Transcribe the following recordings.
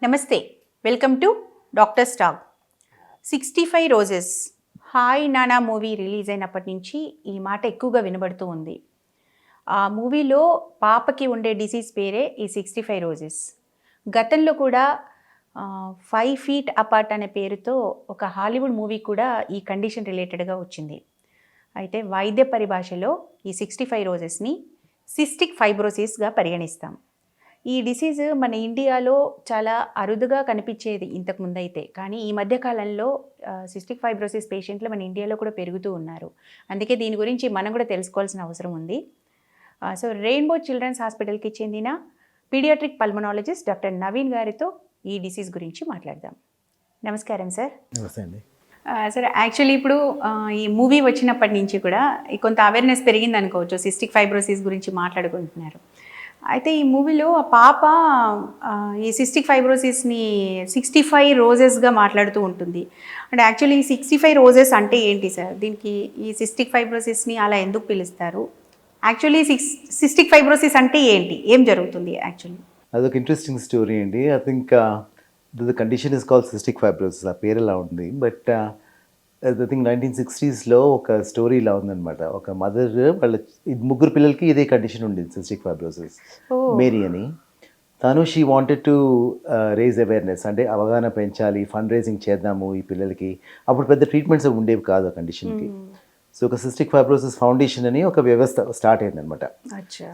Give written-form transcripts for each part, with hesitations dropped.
నమస్తే, welcome to doctor stock. 65 roses hi నానా movie release అయినప్పటి నుంచి ఈ మాట ఎక్కువగా వినబడుతూ ఉంది. ఆ మూవీలో పాపకి ఉండే డిసీజ్ పేరే ఈ 65 రోజెస్. గతంలో కూడా 5 feet అపార్ట్ అనే పేరుతో ఒక హాలీవుడ్ మూవీ కూడా ఈ కండిషన్ రిలేటెడ్గా వచ్చింది. అయితే వైద్య పరిభాషలో ఈ 65 రోజెస్ని సిస్టిక్ ఫైబ్రోసిస్గా పరిగణిస్తాం. ఈ డిసీజ్ మన ఇండియాలో చాలా అరుదుగా కనిపించేది ఇంతకుముందు అయితే, కానీ ఈ మధ్యకాలంలో సిస్టిక్ ఫైబ్రోసిస్ పేషెంట్లు మన ఇండియాలో కూడా పెరుగుతూ ఉన్నారు. అందుకే దీని గురించి మనం కూడా తెలుసుకోవాల్సిన అవసరం ఉంది. సో రెయిన్బో చిల్డ్రన్స్ హాస్పిటల్కి చెందిన పీడియాట్రిక్ పల్మనాలజిస్ట్ డాక్టర్ నవీన్ గారితో ఈ డిసీజ్ గురించి మాట్లాడదాం. నమస్కారం సార్. నమస్తే అండి. సార్, యాక్చువల్లీ ఇప్పుడు ఈ మూవీ వచ్చినప్పటి నుంచి కూడా కొంత అవేర్నెస్ పెరిగింది అనుకోవచ్చు. సిస్టిక్ ఫైబ్రోసిస్ గురించి మాట్లాడుకుంటున్నారు. అయితే ఈ మూవీలో ఆ పాప ఈ సిస్టిక్ ఫైబ్రోసిస్ని 65 రోజెస్గా మాట్లాడుతూ ఉంటుంది. అంటే యాక్చువల్లీ ఈ 65 రోజెస్ అంటే ఏంటి సార్? దీనికి ఈ సిస్టిక్ ఫైబ్రోసిస్ని అలా ఎందుకు పిలుస్తారు? యాక్చువల్లీ సిస్టిక్ ఫైబ్రోసిస్ అంటే ఏంటి, ఏం జరుగుతుంది యాక్చువల్లీ? అదొక ఇంట్రెస్టింగ్ స్టోరీ అండి. I think the condition is called cystic fibrosis. ఆ పేరు ఎలా ఉంది, బట్ ఐ థింక్ 1960s ఒక స్టోరీ ఇలా ఉందన్నమాట. ఒక మదర్ వాళ్ళ 3 పిల్లలకి ఇదే కండిషన్ ఉండేది, సిస్టిక్ ఫైబ్రోసిస్. మేరీ అని తను she wanted to raise awareness, అంటే అవగాహన పెంచాలి, ఫండ్ రేజింగ్ చేద్దాము ఈ పిల్లలకి. అప్పుడు పెద్ద ట్రీట్మెంట్స్ ఉండేవి కాదు ఆ కండిషన్కి. సో ఒక సిస్టిక్ ఫైబ్రోసిస్ ఫౌండేషన్ అని ఒక వ్యవస్థ స్టార్ట్ అయిందనమాట.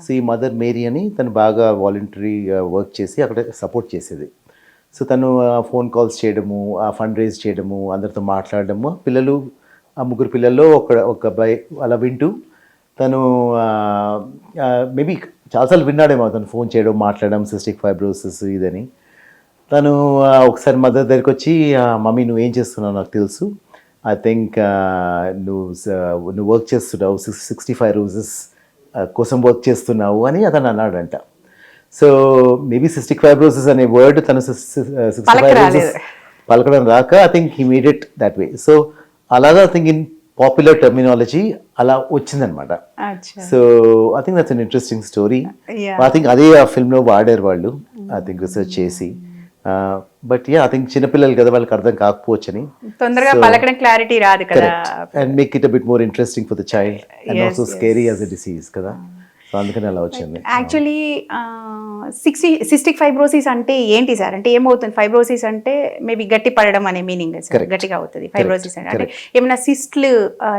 సో ఈ మదర్ మేరీ అని తను బాగా వాలంటరీ వర్క్ చేసి అక్కడ సపోర్ట్ చేసేది. సో తను ఫోన్ కాల్స్ చేయడము, ఆ ఫండ్ రేజ్ చేయడము, అందరితో మాట్లాడడము, పిల్లలు ఆ 3 పిల్లల్లో ఒక అబ్బాయి అలా వింటూ తను మేబీ చాలాసార్లు విన్నాడేమో, తను ఫోన్ చేయడం, మాట్లాడడం సిస్టిక్ ఫైబ్రోసిస్ ఇదని. తను ఒకసారి మదర్ దగ్గరికి వచ్చి, మమ్మీ నువ్వు ఏం చేస్తున్నావు నాకు తెలుసు, ఐ థింక్ నువ్వు వర్క్ చేస్తున్నావు, 65 రోజెస్ కోసం వర్క్ చేస్తున్నావు అని అతను అన్నాడంట. సో మేబీ సిస్టిక్ ఫైబ్రోసిస్ అనే వర్డ్ తను 65 రోజెస్ పలకడం రాక I think he made it that way. So అలాగా I think in popular terminology అలా వచ్చిందనమాట. So I think that's an interesting story. I think అదే ఆ ఫిల్మ్లో వాడారు వాళ్ళు, ఐ థింక్ రీసెర్చ్ చేసి. బట్ యా, ఐ థింక్ చిన్నపిల్లలు కదా, వాళ్ళకి అర్థం కాకపోవచ్చని తొందరగా పలకడం, క్లారిటీ రాదు కదా, and make it a bit more interesting for the child and also scary as a disease కదా. సో అందుకని అలా వచ్చింది. యాక్చువల్లీ సిస్టిక్ ఫైబ్రోసిస్ అంటే ఏంటి సార్? అంటే ఏమవుతుంది? ఫైబ్రోసిస్ అంటే మేబీ గట్టి పడడం అనే మీనింగ్ సార్, గట్టిగా అవుతుంది ఫైబ్రోసిస్ అంటే ఏమైనా సిస్ట్లు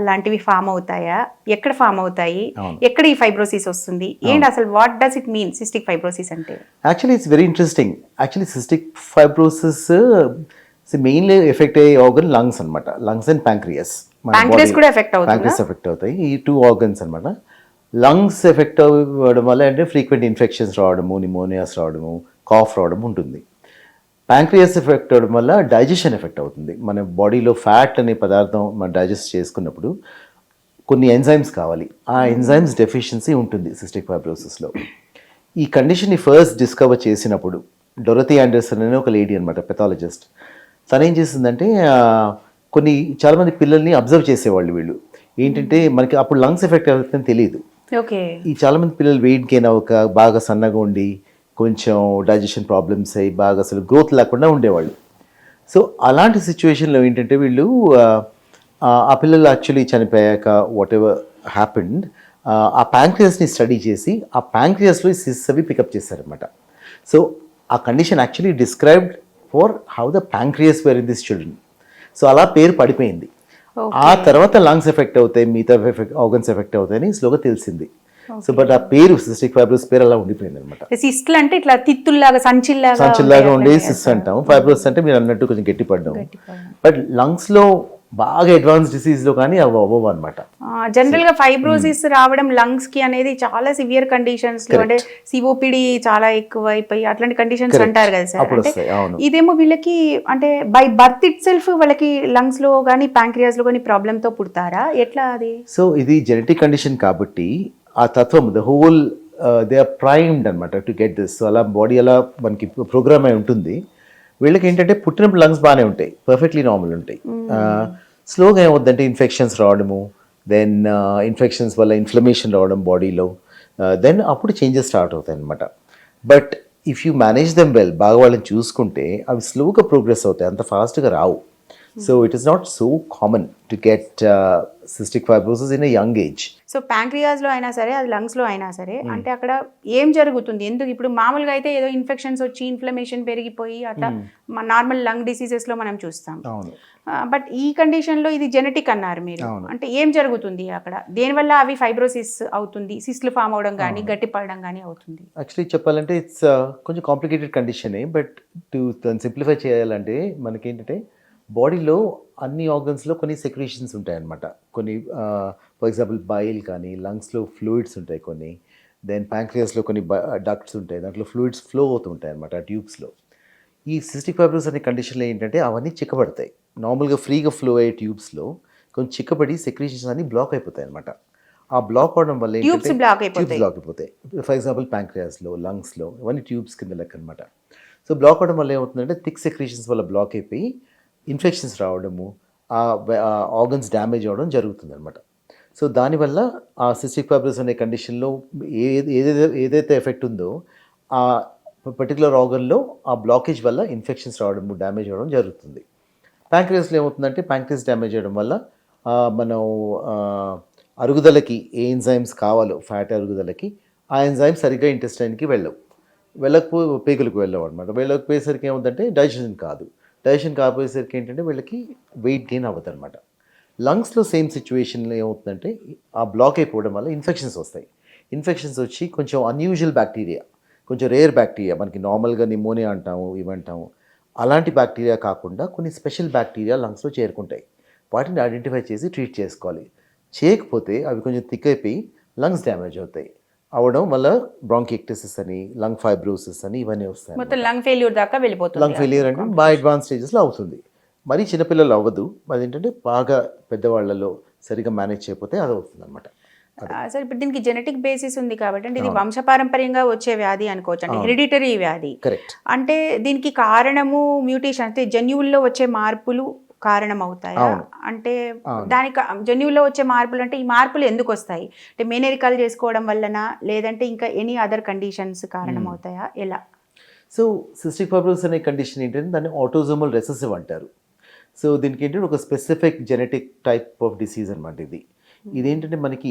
లాంటివి ఫామ్ అవుతాయా? ఎక్కడ ఫామ్ అవుతాయి? ఎక్కడ ఈ ఫైబ్రోసిస్ వస్తుంది? ఏంటి అసలు what does it mean cystic fibrosis అంటే? Actually it's very interesting. Actually cystic fibrosis mainly affect అయ్యే ఆర్గన్ లంగ్స్ అనమాట. Lungs and pancreas. ప్యాంక్రియాస్ కూడా ఎఫెక్ట్ అవుతుంది. ప్యాంక్రియాస్ ఎఫెక్ట్ అవుతాయి, ఈ 2 ఆర్గన్స్ అనమాట. లంగ్స్ ఎఫెక్ట్ అవ్వడం వల్ల అంటే ఫ్రీక్వెంట్ ఇన్ఫెక్షన్స్ రావడము, నిమోనియాస్ రావడము, కాఫ్ రావడం ఉంటుంది. ప్యాంక్రియాస్ ఎఫెక్ట్ అవ్వడం వల్ల డైజెషన్ ఎఫెక్ట్ అవుతుంది. మన బాడీలో ఫ్యాట్ అనే పదార్థం మనం డైజెస్ట్ చేసుకున్నప్పుడు కొన్ని ఎంజైమ్స్ కావాలి, ఆ ఎంజైమ్స్ డెఫిషియన్సీ ఉంటుంది సిస్టిక్ ఫైబ్రోసిస్లో. ఈ కండిషన్ని ఫస్ట్ డిస్కవర్ చేసినప్పుడు డొరథీ ఆండర్సన్ అనే ఒక లేడీ అనమాట, పెథాలజిస్ట్. తను ఏం చేసిందంటే చాలామంది పిల్లల్ని అబ్జర్వ్ చేసేవాళ్ళు వీళ్ళు. ఏంటంటే మనకి అప్పుడు లంగ్స్ ఎఫెక్ట్ అవుతుందని తెలియదు. ఈ చాలామంది పిల్లలు వెయిట్ గెయిన్ అవ్వక, బాగా సన్నగా ఉండి, కొంచెం డైజెషన్ ప్రాబ్లమ్స్ అయ్యి, బాగా అసలు గ్రోత్ లేకుండా ఉండేవాళ్ళు. సో అలాంటి సిచ్యువేషన్లో ఏంటంటే వీళ్ళు ఆ పిల్లలు యాక్చువల్లీ చనిపోయాక వాట్ ఎవర్ హ్యాపెండ్, ఆ ప్యాంక్రియాస్ని స్టడీ చేసి ఆ ప్యాంక్రియాస్లో సిస్ అవి పికప్ చేశారనమాట. సో ఆ condition actually described for how the pancreas were in this children. So అలా పేరు పడిపోయింది. ఆ తర్వాత లంగ్స్ ఎఫెక్ట్ అవుతాయి, మిగతా ఆర్గన్స్ ఎఫెక్ట్ అవుతాయని స్లోగా తెలిసింది. సో బట్ ఆ పేరు సిస్టిక్ ఫైబ్రోసిస్ పేరు అలా ఉండిపోయింది అనమాట. సిస్ట్లు అంటే ఇట్లా తిత్తుల్లాగా, సంచిల్లాగా ఉండేది సిస్ట్ అంటాం. ఫైబ్రోసిస్ అంటే మీరు అన్నట్టు కొంచెం గట్టిపడ్డాం. బట్ లంగ్స్ లో బాగా అడ్వాన్స్ డిసీజ్ లో కానీ అవి అవ్వవు అనమాట. జనరల్ గా ఫైబ్రోసిస్ రావడం లంగ్స్ కి అనేది చాలా సివియర్ కండిషన్స్ లో, అంటే సిఓపిడి చాలా ఎక్కువ అయిపోయి అట్లాంటి కండిషన్స్ అంటారు కదా సార్. అంటే ఇదేమో వీళ్ళకి అంటే బై బర్త్ ఇట్ సెల్ఫ్ వాళ్ళకి లంగ్స్ లో కానీ ప్యాంక్రియాస్ లో కానీ ప్రాబ్లమ్ తో పుడతారా, ఎట్లా అది? సో ఇది జెనెటిక్ కండిషన్ కాబట్టి ఆ తత్వం the whole they are primed అనమాట టు గెట్ దిస్. సో అలా బాడీ అలా మనకి ప్రోగ్రామ్ అయి ఉంటుంది. వీళ్ళకి ఏంటంటే పుట్టినప్పుడు లంగ్స్ బాగానే ఉంటాయి, పర్ఫెక్ట్లీ నార్మల్ ఉంటాయి. స్లోగా ఏమవుద్దంటే ఇన్ఫెక్షన్స్ రావడము, దెన్ ఇన్ఫెక్షన్స్ వల్ల ఇన్ఫ్లమేషన్ రావడం బాడీలో, దెన్ అప్పుడు చేంజెస్ స్టార్ట్ అవుతాయి అనమాట. But if you manage them well, బాగా వాళ్ళని చూసుకుంటే అవి స్లోగా ప్రోగ్రెస్ అవుతాయి, అంత ఫాస్ట్గా రావు. So it is not so common to get cystic fibrosis in a young age. So ప్యాంక్రియాస్లో అయినా సరే, అది లంగ్స్లో అయినా సరే, అంటే అక్కడ ఏం జరుగుతుంది? ఎందుకు ఇప్పుడు మామూలుగా అయితే ఏదో ఇన్ఫెక్షన్స్ వచ్చి ఇన్ఫ్లమేషన్ పెరిగిపోయి అట్లా నార్మల్ లంగ్ డిసీజెస్లో మనం చూస్తాం. అవును. బట్ ఈ కండిషన్లో ఇది జెనెటిక్ అన్నారు మీరు. అంటే ఏం జరుగుతుంది అక్కడ? దేనివల్ల అవి ఫైబ్రోసిస్ అవుతుంది, సిస్ట్లు ఫామ్ అవడం కానీ గట్టి పడడం కానీ అవుతుంది? యాక్చువల్లీ చెప్పాలంటే ఇట్స్ కొంచెం కాంప్లికేటెడ్ కండిషనే. బట్ దాన్ని సింప్లిఫై చేయాలంటే మనకేంటంటే బాడీలో అన్ని ఆర్గన్స్లో కొన్ని సెక్రీషన్స్ ఉంటాయన్నమాట. కొన్ని ఫర్ ఎగ్జాంపుల్ బైల్ కానీ, లంగ్స్లో ఫ్లూయిడ్స్ ఉంటాయి కొన్ని, దెన్ ప్యాంక్రియాస్లో కొన్ని డక్ట్స్ ఉంటాయి, దాంట్లో ఫ్లూయిడ్స్ ఫ్లో అవుతుంటాయి అనమాట ట్యూబ్స్లో. ఈ సిస్టిక్ ఫైబ్రోసిస్ అనే కండిషన్లో ఏంటంటే అవన్నీ చిక్కబడతాయి. నార్మల్గా ఫ్రీగా ఫ్లో అయ్యే ట్యూబ్స్లో కొంచెం చిక్కబడి సెక్రీషన్స్ అన్ని బ్లాక్ అయిపోతాయి అనమాట. ఆ బ్లాక్ అవడం వల్ల ట్యూబ్స్ బ్లాక్ అయిపోతాయి. ఫర్ ఎగ్జాంపుల్ ప్యాంక్రియాస్లో, లంగ్స్లో ఇవన్నీ ట్యూబ్స్ కింద లెక్క అనమాట. సో బ్లాక్ అవడం వల్ల ఏమవుతుందంటే థిక్ సెక్రీషన్స్ వల్ల బ్లాక్ అయిపోయి ఇన్ఫెక్షన్స్ రావడము, ఆ ఆర్గన్స్ డ్యామేజ్ అవ్వడం జరుగుతుంది అనమాట. సో దానివల్ల ఆ సిస్టిక్ ఫైబ్రోసిస్ అనే కండిషన్లో ఏదైతే ఎఫెక్ట్ ఉందో ఆ పర్టికులర్ ఆర్గన్లో ఆ బ్లాకేజ్ వల్ల ఇన్ఫెక్షన్స్ రావడము, డ్యామేజ్ అవ్వడం జరుగుతుంది. ప్యాంక్రియాస్లో ఏమవుతుందంటే ప్యాంక్రియాస్ డ్యామేజ్ అవ్వడం వల్ల మనం అరుగుదలకి ఏ ఎంజైమ్స్ కావాలో ఫ్యాట్ అరుగుదలకి ఆ ఎంజైమ్స్ సరిగ్గా ఇంటెస్టైన్కి పేగులకు వెళ్ళవు అనమాట. వెళ్ళకపోయేసరికి ఏమవుతుందంటే డైజెషన్ కాకపోయేసరికి ఏంటంటే వీళ్ళకి వెయిట్ గెయిన్ అవ్వదు అనమాట. లంగ్స్లో సేమ్ సిచ్యువేషన్లో ఏమవుతుందంటే ఆ బ్లాక్ అయిపోవడం వల్ల ఇన్ఫెక్షన్స్ వస్తాయి. ఇన్ఫెక్షన్స్ వచ్చి కొంచెం అన్యూజువల్ బ్యాక్టీరియా, కొంచెం రేర్ బ్యాక్టీరియా, మనకి నార్మల్గా నిమోనియా అంటాము, ఇవంటాము, అలాంటి బ్యాక్టీరియా కాకుండా కొన్ని స్పెషల్ బ్యాక్టీరియా లంగ్స్లో చేరుకుంటాయి. వాటిని ఐడెంటిఫై చేసి ట్రీట్ చేసుకోవాలి. చేయకపోతే అవి కొంచెం థిక్ అయిపోయి లంగ్స్ డ్యామేజ్ అవుతాయి. అవడం వల్ల బ్రాంచిectasis అని, లంగ్ ఫైబ్రోసిస్ అని ఇవన్నీ వస్తాయి. మొత్తం లంగ్ ఫెయిల్యూర్ దాకా వెళ్ళిపోతుంది. లంగ్ ఫెయిల్యూర్ అంటే బాగా అడ్వాన్స్ స్టేజెస్లో అవుతుంది. మరి చిన్నపిల్లలు అవ్వదు. అది ఏంటంటే బాగా పెద్దవాళ్ళలో సరిగా మేనేజ్ చేయకపోతే అది అవుతుంది అనమాట. సార్ ఇప్పుడు దీనికి జెనెటిక్ బేసిస్ ఉంది కాబట్టి అంటే ఇది వంశపారంపర్యంగా వచ్చే వ్యాధి అనుకోవచ్చు, అంటే హెరిడిటరీ వ్యాధి. కరెక్ట్. అంటే దీనికి కారణము మ్యూటేషన్, అంటే జన్యువుల్లో వచ్చే మార్పులు కారణం అవుతాయా? అంటే దానికి జన్యువుల్లో వచ్చే మార్పులు అంటే ఈ మార్పులు ఎందుకు వస్తాయి? అంటే మేనరికాలు చేసుకోవడం వలన, లేదంటే ఇంకా ఎనీ అదర్ కండిషన్స్ కారణం అవుతాయా? ఎలా? సో సిస్టిక్ ఫైబ్రోసిస్ అనే కండిషన్ ఏంటంటే దాన్ని ఆటోజోమల్ రెసెసివ్ అంటారు. సో దీనికి ఏంటంటే ఒక specific genetic type of disease అనమాట ఇది. ఇదేంటంటే మనకి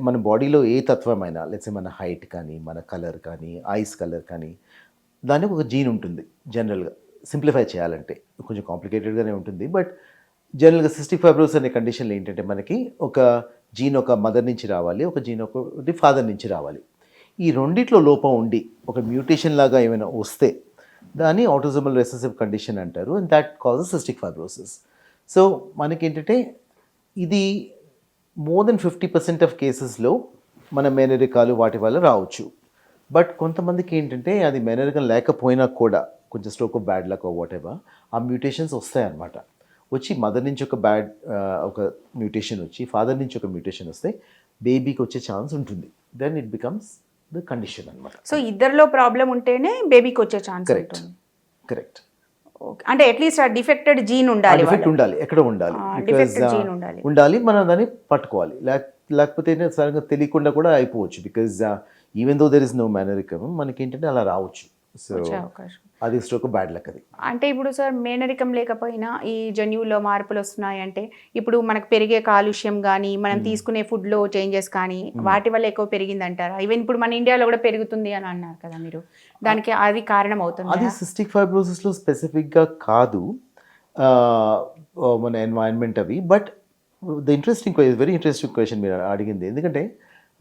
మన బాడీలో ఏ తత్వమైనా, లేకపోతే మన హైట్ కానీ, మన కలర్ కానీ, ఐస్ కలర్ కానీ, దానికి ఒక జీన్ ఉంటుంది. జనరల్గా సింప్లిఫై చేయాలంటే కొంచెం కాంప్లికేటెడ్గానే ఉంటుంది. బట్ జనరల్గా సిస్టిక్ ఫైబ్రోసిస్ అనే కండిషన్లో ఏంటంటే మనకి ఒక జీన్ ఒక మదర్ నుంచి రావాలి, ఒక జీన్ ఒకటి ఫాదర్ నుంచి రావాలి. ఈ రెండిట్లో లోపం ఉండి ఒక మ్యూటేషన్ లాగా ఏమైనా వస్తే దాన్ని ఆటోజోమల్ రెసెసివ్ కండిషన్ అంటారు. And that causes cystic fibrosis. So మనకేంటంటే ఇది మోర్ దెన్ 50% ఆఫ్ కేసెస్లో మన మేనరికాలు వాటి వల్ల రావచ్చు. బట్ కొంతమందికి ఏంటంటే అది మేనరికం లేకపోయినా కూడా కొంచెం stroke of bad luck what ever ఆ మ్యూటేషన్స్ వస్తాయన్నమాట. వచ్చి మదర్ నుంచి ఒక మ్యూటేషన్ వచ్చి ఫాదర్ నుంచి ఒక మ్యూటేషన్ వస్తే బేబీకి వచ్చే ఛాన్స్ ఉంటుంది. Then it becomes the condition అనమాట. సో ఇద్దరిలో ప్రాబ్లం ఉంటేనే బేబీకి వచ్చే ఛాన్స్ ఉంటుంది. కరెక్ట్. అంటే అట్లీస్ట్ ఆ డిఫెక్టెడ్ జీన్ ఉండాలి, ఎక్కడ ఉండాలి, మనం దాన్ని పట్టుకోవాలి. లేకపోతే సరిగ్గా తెలియకుండా కూడా అయిపోవచ్చు. Because even though there is no మేనరికం, మనకి ఏంటంటే అలా రావచ్చు. సో అది స్ట్రోక్ బ్యాడ్ లక్. అది అంటే ఇప్పుడు సార్ మేనరికం లేకపోయినా ఈ జన్యువుల్లో మార్పులు వస్తున్నాయి అంటే ఇప్పుడు మనకు పెరిగే కాలుష్యం కానీ, మనం తీసుకునే ఫుడ్లో చేంజెస్ కానీ వాటి వల్ల ఎక్కువ పెరిగింది అంటారా? ఈవెన్ ఇప్పుడు మన ఇండియాలో కూడా పెరుగుతుంది అని అన్నారు కదా మీరు, దానికి అది కారణం అవుతుంది? అది సిస్టిక్ ఫైబ్రోసిస్లో స్పెసిఫిక్గా కాదు, మన ఎన్వైరన్మెంట్ అవి. బట్ వెరీ ఇంట్రెస్టింగ్ క్వశ్చన్ మీరు అడిగింది. ఎందుకంటే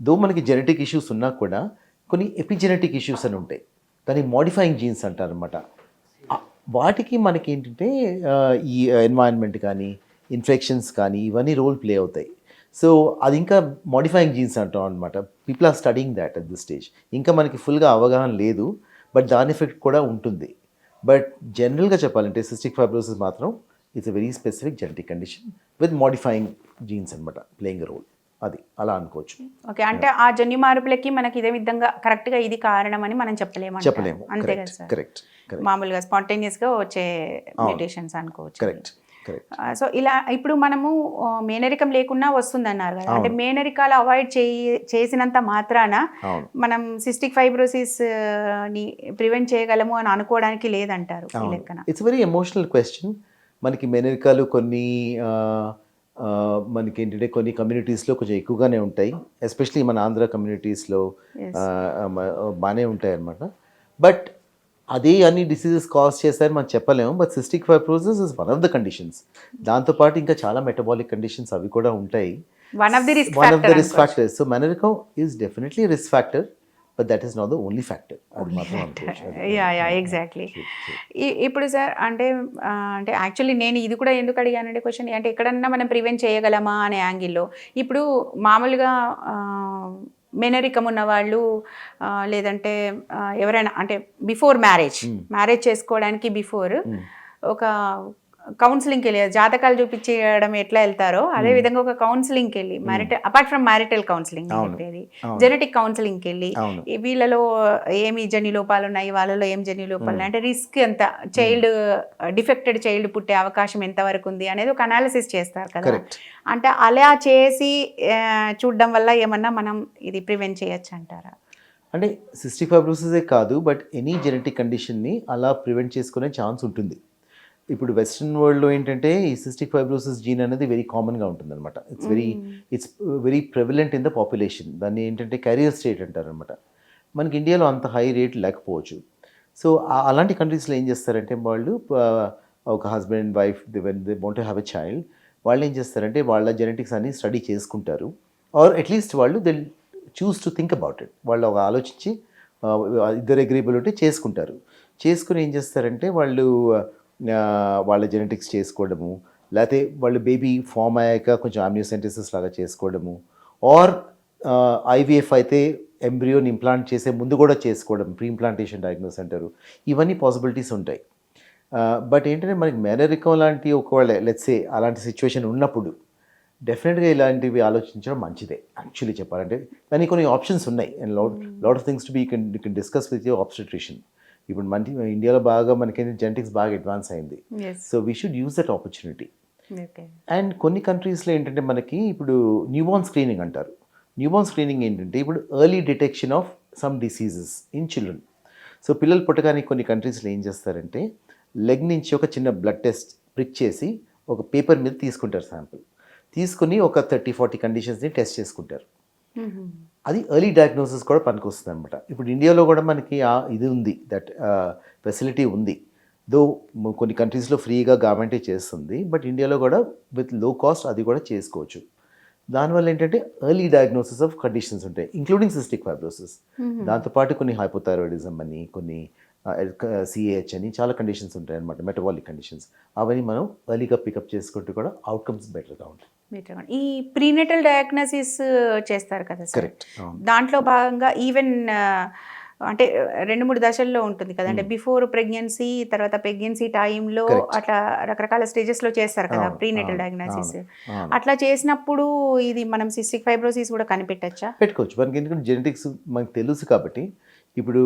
దో మనకి జెనెటిక్ ఇష్యూస్ ఉన్నా కూడా కొన్ని ఎపిజెనెటిక్ ఇష్యూస్ అని ఉంటాయి, దాన్ని మోడిఫైయింగ్ జీన్స్ అంటారనమాట. వాటికి మనకి ఏంటంటే ఈ ఎన్వైరన్మెంట్ కానీ, ఇన్ఫెక్షన్స్ కానీ ఇవన్నీ రోల్ ప్లే అవుతాయి. సో అది ఇంకా మోడిఫైయింగ్ జీన్స్ అంటాం అనమాట. People are studying that at this stage. ఇంకా మనకి ఫుల్గా అవగాహన లేదు, బట్ దాని ఎఫెక్ట్ కూడా ఉంటుంది. బట్ జనరల్గా చెప్పాలంటే సిస్టిక్ ఫైబ్రోసిస్ మాత్రం it's a very specific genetic condition with modifying jeans అనమాట, ప్లేయింగ్ రోల్. అది అలా అనుకోవచ్చు. ఓకే. అంటే ఆ జన్యు మార్పులకి మనకి ఇదే విధంగా కరెక్ట్గా ఇది కారణం అని మనం చెప్పలేము. అంతే కదా సార్? కరెక్ట్. మామూలుగా స్పాంటేనియస్గా వచ్చే మ్యూటేషన్స్ అనుకోవచ్చు. కరెక్ట్. కరెక్ట్. సో ఇలా ఇప్పుడు మనము మేనరికం లేకున్నా వస్తుందన్నారు కదా, అంటే మేనరికాలు అవాయిడ్ చేసినంత మాత్రాన మనం సిస్టిక్ ఫైబ్రోసిస్ ని ప్రివెంట్ చేయగలము అని అనుకోవడానికి లేదంటారు ఈ లెక్కన. It's very emotional question. మనకి మేనరికాలు కొన్ని మనకి ఏంటంటే కొన్ని కమ్యూనిటీస్లో కొంచెం ఎక్కువగానే ఉంటాయి, ఎస్పెషలీ మన ఆంధ్ర కమ్యూనిటీస్లో బాగానే ఉంటాయి అన్నమాట. బట్ అదే అన్ని డిసీజెస్ కాజ్ చేస్తారని మనం చెప్పలేము. But cystic fibrosis is one of the conditions. దాంతోపాటు ఇంకా చాలా మెటబాలిక్ కండిషన్స్ అవి కూడా ఉంటాయి. One of the risk factors. So మేనరికం is definitely risk factor, but that is not the only factor. Exactly. ఇప్పుడు సార్ అంటే అంటే యాక్చువల్లీ నేను ఇది కూడా ఎందుకు అడిగానంటే క్వశ్చన్, అంటే ఎక్కడన్నా మనం ప్రివెంట్ చేయగలమా అనే యాంగిల్లో. ఇప్పుడు మామూలుగా మేనరికం ఉన్న వాళ్ళు లేదంటే ఎవరైనా అంటే బిఫోర్ మ్యారేజ్ చేసుకోవడానికి బిఫోర్ ఒక కౌన్సిలింగ్కి వెళ్ళి జాతకాలు చూపించడం ఎట్లా వెళ్తారో అదే విధంగా ఒక కౌన్సిలింగ్కి వెళ్ళి అపార్ట్ ఫ్రమ్ మ్యారిటల్ కౌన్సిలింగ్ చెప్పేది, జెనెటిక్ కౌన్సిలింగ్కి వెళ్ళి వీళ్ళలో ఏమి జన్యు లోపాలు ఉన్నాయి, వాళ్ళలో ఏం జన్యు లోపాలు ఉన్నాయి, అంటే రిస్క్ ఎంత, డిఫెక్టెడ్ చైల్డ్ పుట్టే అవకాశం ఎంతవరకు ఉంది అనేది ఒక అనాలిసిస్ చేస్తారు కదా. అంటే అలా చేసి చూడడం వల్ల ఏమన్నా మనం ఇది ప్రివెంట్ చేయొచ్చు అంటారా? అంటే సిస్టిక్ ఫైబ్రోసిసే కాదు, బట్ ఎనీ జెనెటిక్ కండిషన్ని అలా ప్రివెంట్ చేసుకునే ఛాన్స్ ఉంటుంది. ఇప్పుడు వెస్ట్రన్ వరల్డ్లో ఏంటంటే ఈ సిస్టిక్ ఫైబ్రోసిస్ జీన్ అనేది వెరీ కామన్గా ఉంటుంది అనమాట. It's very prevalent in the population. దాన్ని ఏంటంటే క్యారియర్ స్టేట్ అంటారనమాట. మనకి ఇండియాలో అంత హై రేట్ లేకపోవచ్చు. సో అలాంటి కంట్రీస్లో ఏం చేస్తారంటే వాళ్ళు ఒక husband and wife they want to have a child, వాళ్ళు ఏం చేస్తారంటే వాళ్ళ జెనెటిక్స్ అన్ని స్టడీ చేసుకుంటారు, ఆర్ అట్లీస్ట్ వాళ్ళు they choose to think about it. వాళ్ళు ఒక ఆలోచించి ఇద్దరు అగ్రీబుల్ ఉంటే చేసుకుంటారు. చేసుకుని ఏం చేస్తారంటే వాళ్ళు వాళ్ళ జెనెటిక్స్ చేసుకోవడము, లేకపోతే వాళ్ళు బేబీ ఫామ్ అయ్యాక కొంచెం ఆమ్నియోసెంటెసిస్ లాగా చేసుకోవడము, ఆర్ ఐవీఎఫ్ అయితే ఎంబ్రియోని ఇంప్లాంట్ చేసే ముందు కూడా చేసుకోవడం, ప్రీ ఇంప్లాంటేషన్ డయాగ్నోస్ అంటారు. ఇవన్నీ పాసిబిలిటీస్ ఉంటాయి. బట్ ఏంటంటే మనకి మేనరికం లాంటి ఒకవేళ లెట్సే అలాంటి సిచ్యువేషన్ ఉన్నప్పుడు డెఫినెట్గా ఇలాంటివి ఆలోచించడం మంచిదే. యాక్చువల్లీ చెప్పాలంటే దానికి కొన్ని ఆప్షన్స్ ఉన్నాయి, and lot of things to be you can discuss with your obstetrician. ఇప్పుడు ఇండియాలో బాగా మనకి జెనెటిక్స్ బాగా అడ్వాన్స్ అయింది. So we should use that opportunity. And కొన్ని కంట్రీస్లో ఏంటంటే మనకి ఇప్పుడు న్యూబార్న్ స్క్రీనింగ్ అంటారు. న్యూబార్న్ స్క్రీనింగ్ ఏంటంటే ఇప్పుడు early detection of some diseases in children. So పిల్లలు పుట్టగానే కొన్ని కంట్రీస్లో ఏం చేస్తారంటే లెగ్ నుంచి ఒక చిన్న బ్లడ్ టెస్ట్ ప్రిక్ చేసి ఒక పేపర్ మీద తీసుకుంటారు శాంపుల్, తీసుకుని ఒక 30-40 కండిషన్స్ని టెస్ట్ చేసుకుంటారు. అది ఎర్లీ డయాగ్నోసిస్ కూడా పనికొస్తుంది అనమాట. ఇప్పుడు ఇండియాలో కూడా మనకి ఇది ఉంది, దట్ ఫెసిలిటీ ఉంది. దో కొన్ని కంట్రీస్లో ఫ్రీగా గవర్నమెంటే చేస్తుంది, బట్ ఇండియాలో కూడా విత్ లో కాస్ట్ అది కూడా చేసుకోవచ్చు. దానివల్ల ఏంటంటే ఎర్లీ డయాగ్నోసిస్ ఆఫ్ కండిషన్స్ ఉంటాయి, ఇంక్లూడింగ్ సిస్టిక్ ఫైబ్రోసిస్. దాంతోపాటు కొన్ని హైపోథైరాయిడిజం అని, కొన్ని సిఏహెచ్ అని చాలా కండిషన్స్ ఉంటాయి అనమాట, మెటబాలిక్ కండిషన్స్. అవన్నీ మనం ఎర్లీగా పికప్ చేసుకుంటూ కూడా అవుట్కమ్స్ బెటర్గా ఉంటాయి. ఈ ప్రీనేటల్ డయాగ్నోసిస్ చేస్తారు కదా సార్, దాంట్లో భాగంగా ఈవెన్ అంటే 2-3 దశల్లో ఉంటుంది కదా, అంటే బిఫోర్ ప్రెగ్నెన్సీ, తర్వాత ప్రెగ్నెన్సీ టైంలో అట్లా రకరకాల స్టేజెస్లో చేస్తారు కదా ప్రీనేటల్ డయాగ్నోసిస్. అట్లా చేసినప్పుడు ఇది మనం సిస్టిక్ ఫైబ్రోసిస్ కూడా కనిపెట్టచ్చా? పెట్టుకోవచ్చు. మనకి ఎందుకంటే జెనెటిక్స్ మనకు తెలుసు కాబట్టి, ఇప్పుడు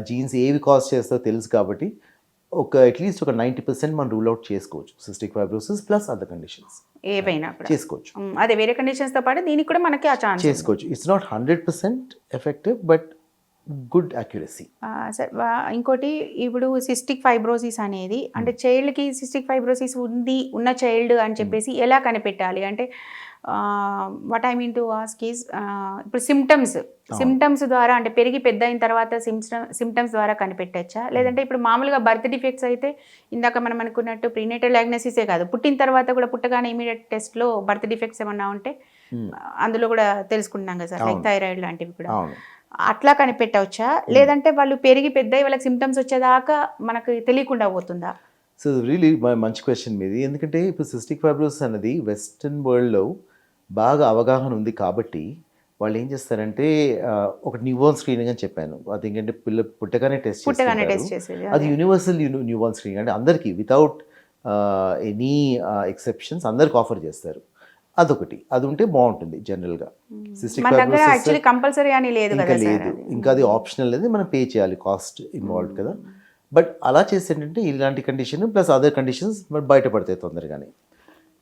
జీన్స్ ఏవి కాజ్ చేస్తారో తెలుసు కాబట్టి అట్లీస్ట్ ఒక 90% మనం రూల్ అవుట్ చేసుకోవచ్చు cystic fibrosis plus other conditions ఏవైనా చేసుకోవచ్చు. అదే వేరే కండిషన్స్తో పాటు దీనికి కూడా మనకి ఆ ఛాన్స్ చేసుకోవచ్చు. It's not 100% effective, but good accuracy. Sir ఇంకోటి, ఇప్పుడు సిస్టిక్ ఫైబ్రోసిస్ అనేది అంటే చైల్డ్కి సిస్టిక్ ఫైబ్రోసిస్ ఉన్న చైల్డ్ అని చెప్పేసి ఎలా కనిపెట్టాలి? అంటే what I mean to ask is, ఇప్పుడు సిమ్టమ్స్ ద్వారా, అంటే పెరిగి పెద్ద అయిన తర్వాత సిమ్టమ్స్ ద్వారా కనిపెట్టచ్చా? లేదంటే ఇప్పుడు మామూలుగా బర్త్ డిఫెక్ట్స్ అయితే ఇందాక మనం అనుకున్నట్టు ప్రీనేటల్ డయాగ్నోసిసే కాదు, పుట్టిన తర్వాత కూడా పుట్టగానే ఇమీడియట్ టెస్ట్లో బర్త్ డిఫెక్ట్స్ ఏమన్నా ఉంటే అందులో కూడా తెలుసుకుంటున్నాం కదా సార్, లైక్ థైరాయిడ్ లాంటివి కూడా, అట్లా కనిపెట్టవచ్చా? లేదంటే వాళ్ళు పెరిగి పెద్ద వాళ్ళకి సిమ్టమ్స్ వచ్చేదాకా మనకు తెలియకుండా పోతుందా? సో రియలీ మంచి క్వశ్చన్ మీది. ఎందుకంటే ఇప్పుడు సిస్టిక్ ఫైబ్రోసిస్ అనేది వెస్ట్రన్ వరల్డ్లో బాగా అవగాహన ఉంది కాబట్టి వాళ్ళు ఏం చేస్తారంటే ఒక న్యూబార్న్ స్క్రీనింగ్ అని చెప్పాను, అది ఏంటంటే పుట్టగానే టెస్ట్ చేస్తారు. అది యూనివర్సల్ న్యూబార్న్ స్క్రీనింగ్, అంటే అందరికీ వితౌట్ ఎనీ ఎక్సెప్షన్స్ అందరికి ఆఫర్ చేస్తారు. అదొకటి, అది ఉంటే బాగుంటుంది జనరల్గా. సిస్టిక్ ఫైబ్రోసిస్ కంపల్సరీ అని లేదు, ఇంకా లేదు, ఇంకా అది ఆప్షనల్, అనేది మనం పే చేయాలి, కాస్ట్ ఇన్వాల్వ్డ్ కదా. బట్ అలా చేసి ఏంటంటే ఇలాంటి కండిషన్ ప్లస్ అదర్ కండిషన్స్ బయటపడతాయి తొందరగానే.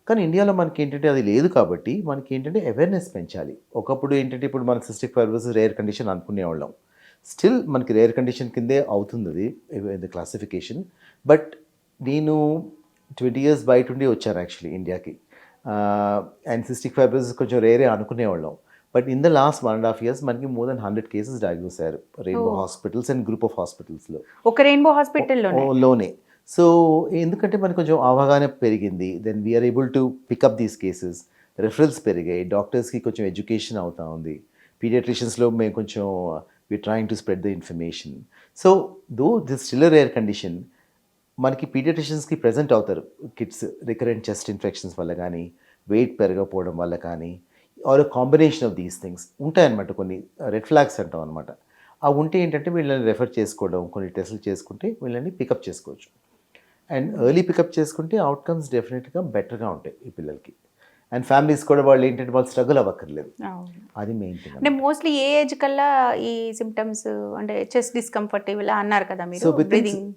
కానీ ఇండియాలో మనకి ఏంటంటే అది లేదు కాబట్టి మనకి ఏంటంటే అవేర్నెస్ పెంచాలి. ఒకప్పుడు ఏంటంటే ఇప్పుడు మన సిస్టిక్ ఫైబ్రోసిస్ రేర్ కండిషన్ అనుకునేవాళ్ళం. స్టిల్ మనకి రేర్ కండిషన్ కిందే అవుతుంది అది ద క్లాసిఫికేషన్. బట్ నేను 20 years బయట ఉండి వచ్చాను యాక్చువల్లీ ఇండియాకి. అండ్ సిస్టిక్ ఫైబ్రోసిస్ కొంచెం రేరే అనుకునేవాళ్ళం. But in the last 1.5 years మనకి మోర్ దెన్ 100 cases డయాగ్నోస్ అయ్యారు Rainbow Hospitals and group of హాస్పిటల్స్లో ఒక రెయిన్బో హాస్పిటల్లోనే. సో ఎందుకంటే మనకు కొంచెం అవగాహన పెరిగింది. Then we're able to pick up these cases. Referrals పెరిగాయి, డాక్టర్స్కి కొంచెం ఎడ్యుకేషన్ అవుతా ఉంది. పీడియాట్రిషియన్స్లో మేము కొంచెం we're trying to spread the information. So though this still rare condition మనకి పీడియాట్రిషియన్స్కి ప్రజెంట్ అవుతారు కిడ్స్ రికరెంట్ చెస్ట్ ఇన్ఫెక్షన్స్ వల్ల కానీ, వెయిట్ పెరగకపోవడం వల్ల కానీ, or combination of these things ఉంటాయన్నమాట. కొన్ని రెడ్ ఫ్లాగ్స్ అంటాం అనమాట. అవి ఉంటే ఏంటంటే వీళ్ళని రెఫర్ చేసుకోవడం, కొన్ని టెస్టులు చేసుకుంటే వీళ్ళని పికప్ చేసుకోవచ్చు. అండ్ ఎర్లీ పికప్ చేసుకుంటే అవుట్కమ్స్ డెఫినెట్గా బెటర్గా ఉంటాయి ఈ పిల్లలకి. అండ్ ఫ్యామిలీస్ కూడా వాళ్ళు ఏంటంటే వాళ్ళు స్ట్రగుల్ అవ్వక్కర్లేదు. అది మెయిన్ థింగ్. అంటే మోస్ట్లీ ఏ ఏజ్ కల్లా ఈ సిమ్టమ్స్ అంటే చెస్ట్ డిస్కంఫర్ట్ ఇలా అన్నారు కదా మీరు. సో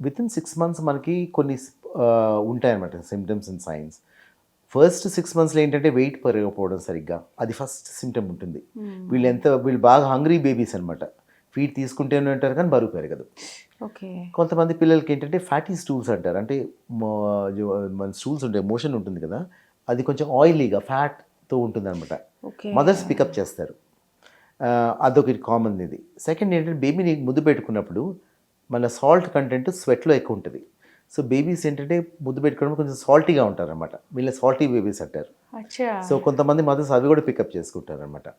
విత్ ఇన్ 6 months మనకి కొన్ని ఉంటాయన్నమాట సిమ్టమ్స్ అండ్ సైన్స్. ఫస్ట్ 6 monthsలో ఏంటంటే వెయిట్ పెరగకపోవడం సరిగ్గా, అది ఫస్ట్ సిమ్టమ్ ఉంటుంది. వీళ్ళు బాగా హంగ్రీ బేబీస్ అనమాట. ఫీడ్ తీసుకుంటూనే ఉంటారు కానీ బరువు పెరగదు. ఓకే. కొంతమంది పిల్లలకి ఏంటంటే ఫ్యాటీ స్టూల్స్ అంటారు. అంటే మన స్టూల్స్ ఉంటాయి, మోషన్ ఉంటుంది కదా, అది కొంచెం ఆయిలీగా ఫ్యాట్తో ఉంటుంది అనమాట. మదర్స్ పికప్ చేస్తారు. అదొకటి కామన్ ఇది. సెకండ్ ఏంటంటే బేబీని ముద్దు పెట్టుకున్నప్పుడు మన సాల్ట్ కంటెంట్ స్వెట్లో ఎక్కువ ఉంటుంది. సో బేబీస్ ఏంటంటే ముద్దు పెట్టుకోవడం కొంచెం సాల్టీగా ఉంటారనమాట. వీళ్ళ సాల్టీ బేబీస్ అంటారు. సో కొంతమంది మదర్స్ అవి కూడా పికప్ చేసుకుంటారనమాట.